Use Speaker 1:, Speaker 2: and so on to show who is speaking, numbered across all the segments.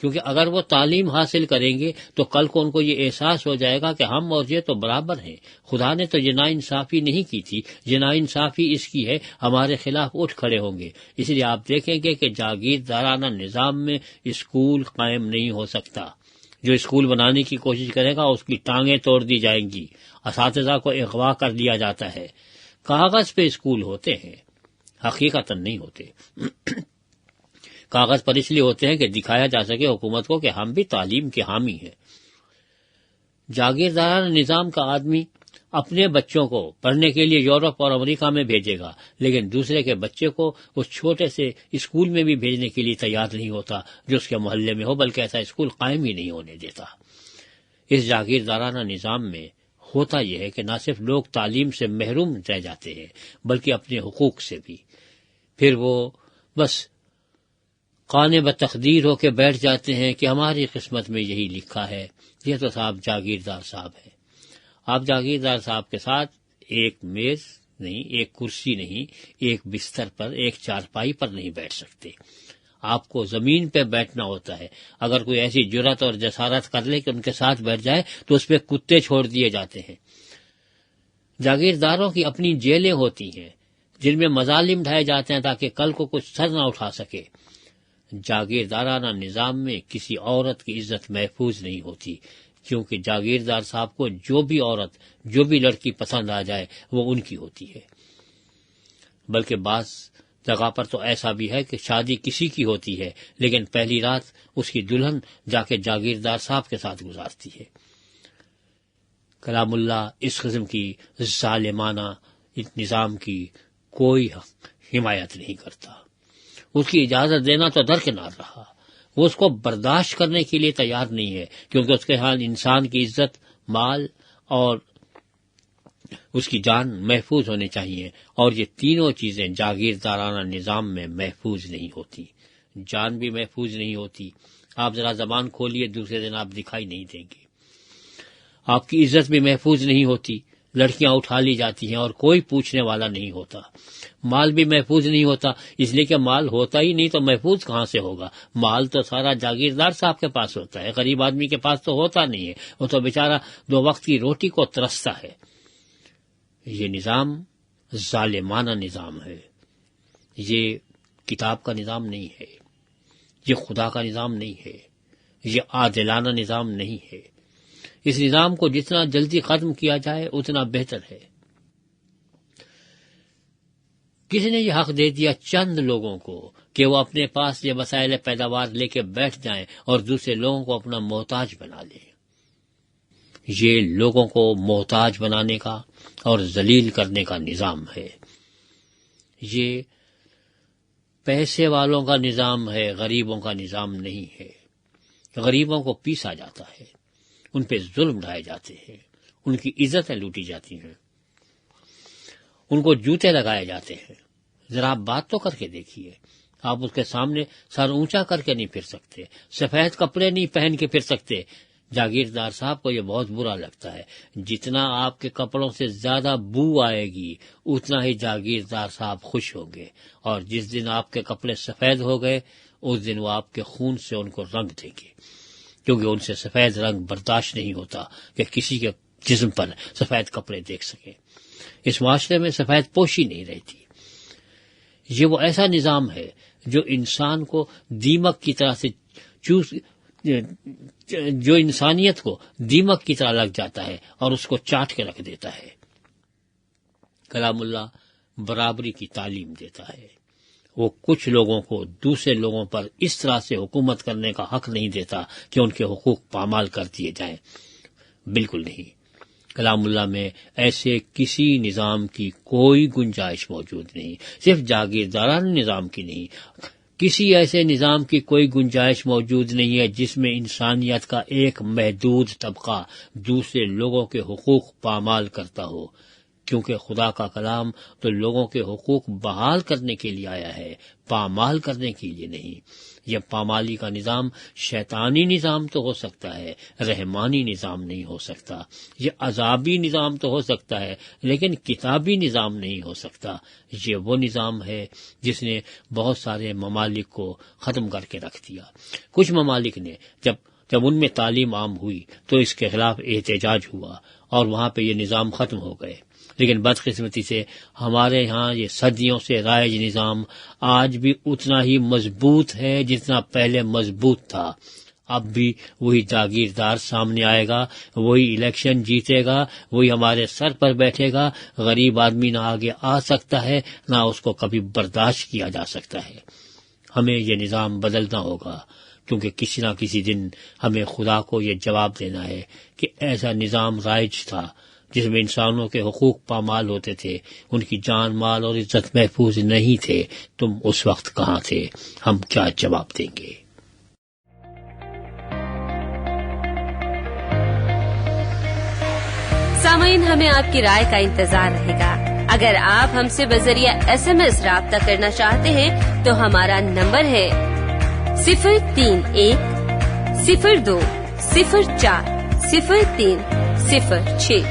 Speaker 1: کیونکہ اگر وہ تعلیم حاصل کریں گے تو کل کو ان کو یہ احساس ہو جائے گا کہ ہم اور یہ تو برابر ہیں، خدا نے تو یہ ناانصافی نہیں کی تھی، یہ ناانصافی اس کی ہے، ہمارے خلاف اٹھ کھڑے ہوں گے۔ اس لیے آپ دیکھیں گے کہ جاگیردارانہ نظام میں اسکول قائم نہیں ہو سکتا۔ جو اسکول بنانے کی کوشش کرے گا اس کی ٹانگیں توڑ دی جائیں گی، اساتذہ کو اغوا کر لیا جاتا ہے۔ کاغذ پہ اسکول ہوتے ہیں، حقیقت نہیں ہوتے۔ کاغذ پر اس لیے ہوتے ہیں کہ دکھایا جا سکے حکومت کو کہ ہم بھی تعلیم کے حامی ہیں۔ جاگیردارانہ نظام کا آدمی اپنے بچوں کو پڑھنے کے لیے یورپ اور امریکہ میں بھیجے گا، لیکن دوسرے کے بچے کو اس چھوٹے سے اسکول میں بھی بھیجنے کے لیے تیار نہیں ہوتا جو اس کے محلے میں ہو، بلکہ ایسا اسکول قائم ہی نہیں ہونے دیتا۔ اس جاگیردارانہ نظام میں ہوتا یہ ہے کہ نہ صرف لوگ تعلیم سے محروم رہ جاتے ہیں بلکہ اپنے حقوق سے بھی۔ پھر وہ بس قانے بتقدیر ہو کے بیٹھ جاتے ہیں کہ ہماری قسمت میں یہی لکھا ہے۔ یہ تو صاحب جاگیردار صاحب ہے۔ آپ جاگیردار صاحب کے ساتھ ایک میز نہیں، ایک کرسی نہیں، ایک بستر پر، ایک چارپائی پر نہیں بیٹھ سکتے۔ آپ کو زمین پہ بیٹھنا ہوتا ہے۔ اگر کوئی ایسی جرات اور جسارت کر لے کہ ان کے ساتھ بیٹھ جائے تو اس پہ کتے چھوڑ دیے جاتے ہیں۔ جاگیرداروں کی اپنی جیلیں ہوتی ہیں جن میں مظالم ڈھائے جاتے ہیں تاکہ کل کو کچھ سر نہ اٹھا سکے۔ جاگیردارانہ نظام میں کسی عورت کی عزت محفوظ نہیں ہوتی، کیونکہ جاگیردار صاحب کو جو بھی عورت، جو بھی لڑکی پسند آ جائے وہ ان کی ہوتی ہے۔ بلکہ بعض جگہ پر تو ایسا بھی ہے کہ شادی کسی کی ہوتی ہے لیکن پہلی رات اس کی دلہن جا کے جاگیردار صاحب کے ساتھ گزارتی ہے۔ کلام اللہ اس قسم کی ظالمانہ نظام کی کوئی حمایت نہیں کرتا۔ اس کی اجازت دینا تو درکنار رہا، وہ اس کو برداشت کرنے کے لیے تیار نہیں ہے، کیونکہ اس کے حال انسان کی عزت، مال اور اس کی جان محفوظ ہونے چاہیے، اور یہ تینوں چیزیں جاگیردارانہ نظام میں محفوظ نہیں ہوتی۔ جان بھی محفوظ نہیں ہوتی، آپ ذرا زبان کھولیے دوسرے دن آپ دکھائی نہیں دیں گے۔ آپ کی عزت بھی محفوظ نہیں ہوتی، لڑکیاں اٹھا لی جاتی ہیں اور کوئی پوچھنے والا نہیں ہوتا۔ مال بھی محفوظ نہیں ہوتا، اس لیے کہ مال ہوتا ہی نہیں تو محفوظ کہاں سے ہوگا؟ مال تو سارا جاگیردار صاحب کے پاس ہوتا ہے، غریب آدمی کے پاس تو ہوتا نہیں ہے، وہ تو بیچارہ 2 وقت کی روٹی کو ترستا ہے۔ یہ نظام ظالمانہ نظام ہے، یہ کتاب کا نظام نہیں ہے، یہ خدا کا نظام نہیں ہے، یہ عادلانہ نظام نہیں ہے۔ اس نظام کو جتنا جلدی ختم کیا جائے اتنا بہتر ہے۔ کسی نے یہ حق دے دیا چند لوگوں کو کہ وہ اپنے پاس یہ وسائل پیداوار لے کے بیٹھ جائیں اور دوسرے لوگوں کو اپنا محتاج بنا لیں۔ یہ لوگوں کو محتاج بنانے کا اور ذلیل کرنے کا نظام ہے۔ یہ پیسے والوں کا نظام ہے، غریبوں کا نظام نہیں ہے۔ غریبوں کو پیسا جاتا ہے، ان پہ ظلم ڈھائے جاتے ہیں، ان کی عزتیں لوٹی جاتی ہیں، ان کو جوتے لگائے جاتے ہیں۔ ذرا آپ بات تو کر کے دیکھیے، آپ اس کے سامنے سر اونچا کر کے نہیں پھر سکتے، سفید کپڑے نہیں پہن کے پھر سکتے۔ جاگیردار صاحب کو یہ بہت برا لگتا ہے، جتنا آپ کے کپڑوں سے زیادہ بو آئے گی اتنا ہی جاگیردار صاحب خوش ہوں گے، اور جس دن آپ کے کپڑے سفید ہو گئے اس دن وہ آپ کے خون سے ان کو رنگ دیں گے، کیونکہ ان سے سفید رنگ برداشت نہیں ہوتا کہ کسی کے جسم پر سفید کپڑے دیکھ سکیں۔ اس معاشرے میں سفید پوشی نہیں رہتی۔ یہ وہ ایسا نظام ہے جو انسان کو دیمک کی طرح سے جو انسانیت کو دیمک کی طرح لگ جاتا ہے اور اس کو چاٹ کے رکھ دیتا ہے۔ کلام اللہ برابری کی تعلیم دیتا ہے، وہ کچھ لوگوں کو دوسرے لوگوں پر اس طرح سے حکومت کرنے کا حق نہیں دیتا کہ ان کے حقوق پامال کر دیے جائیں، بالکل نہیں۔ کلام اللہ میں ایسے کسی نظام کی کوئی گنجائش موجود نہیں، صرف جاگیردارانہ نظام کی نہیں، کسی ایسے نظام کی کوئی گنجائش موجود نہیں ہے جس میں انسانیت کا ایک محدود طبقہ دوسرے لوگوں کے حقوق پامال کرتا ہو۔ کیونکہ خدا کا کلام تو لوگوں کے حقوق بحال کرنے کے لیے آیا ہے، پامال کرنے کے لیے نہیں۔ یہ پامالی کا نظام شیطانی نظام تو ہو سکتا ہے، رحمانی نظام نہیں ہو سکتا۔ یہ عذابی نظام تو ہو سکتا ہے، لیکن کتابی نظام نہیں ہو سکتا۔ یہ وہ نظام ہے جس نے بہت سارے ممالک کو ختم کر کے رکھ دیا۔ کچھ ممالک نے جب ان میں تعلیم عام ہوئی تو اس کے خلاف احتجاج ہوا اور وہاں پہ یہ نظام ختم ہو گئے، لیکن بدقسمتی سے ہمارے ہاں یہ صدیوں سے رائج نظام آج بھی اتنا ہی مضبوط ہے جتنا پہلے مضبوط تھا۔ اب بھی وہی جاگیردار سامنے آئے گا، وہی الیکشن جیتے گا، وہی ہمارے سر پر بیٹھے گا۔ غریب آدمی نہ آگے آ سکتا ہے، نہ اس کو کبھی برداشت کیا جا سکتا ہے۔ ہمیں یہ نظام بدلنا ہوگا، کیونکہ کسی نہ کسی دن ہمیں خدا کو یہ جواب دینا ہے کہ ایسا نظام رائج تھا جس میں انسانوں کے حقوق پامال ہوتے تھے، ان کی جان مال اور عزت محفوظ نہیں تھے، تم اس وقت کہاں تھے؟ ہم کیا جواب دیں گے؟
Speaker 2: سامعین، ہمیں آپ کی رائے کا انتظار رہے گا۔ اگر آپ ہم سے بذریعہ SMS رابطہ کرنا چاہتے ہیں تو ہمارا نمبر ہے 03102040306۔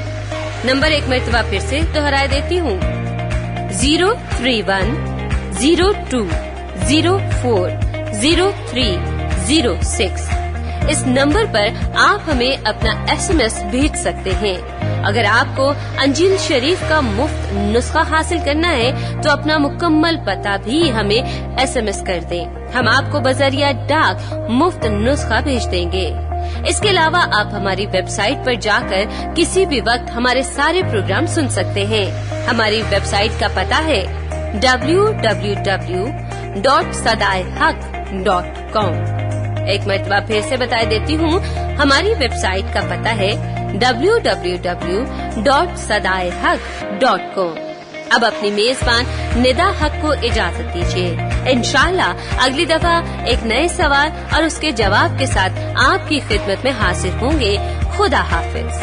Speaker 2: نمبر ایک مرتبہ پھر سے دہرا دیتی ہوں، 03102040306۔ اس نمبر پر آپ ہمیں اپنا SMS بھیج سکتے ہیں۔ اگر آپ کو انجیل شریف کا مفت نسخہ حاصل کرنا ہے تو اپنا مکمل پتہ بھی ہمیں SMS کر دیں، ہم آپ کو بذریعہ ڈاک مفت نسخہ بھیج دیں گے۔ اس کے علاوہ آپ ہماری ویب سائٹ پر جا کر کسی بھی وقت ہمارے سارے پروگرام سن سکتے ہیں۔ ہماری ویب سائٹ کا پتہ ہے www.sadaiHaq.com۔ ایک مرتبہ پھر سے بتا دیتی ہوں، ہماری ویب سائٹ کا پتہ ہے www.sadaiHaq.com۔ اب اپنی میزبان ندا حق کو اجازت دیجیے۔ انشاءاللہ اگلی دفعہ ایک نئے سوال اور اس کے جواب کے ساتھ آپ کی خدمت میں حاضر ہوں گے۔ خدا حافظ۔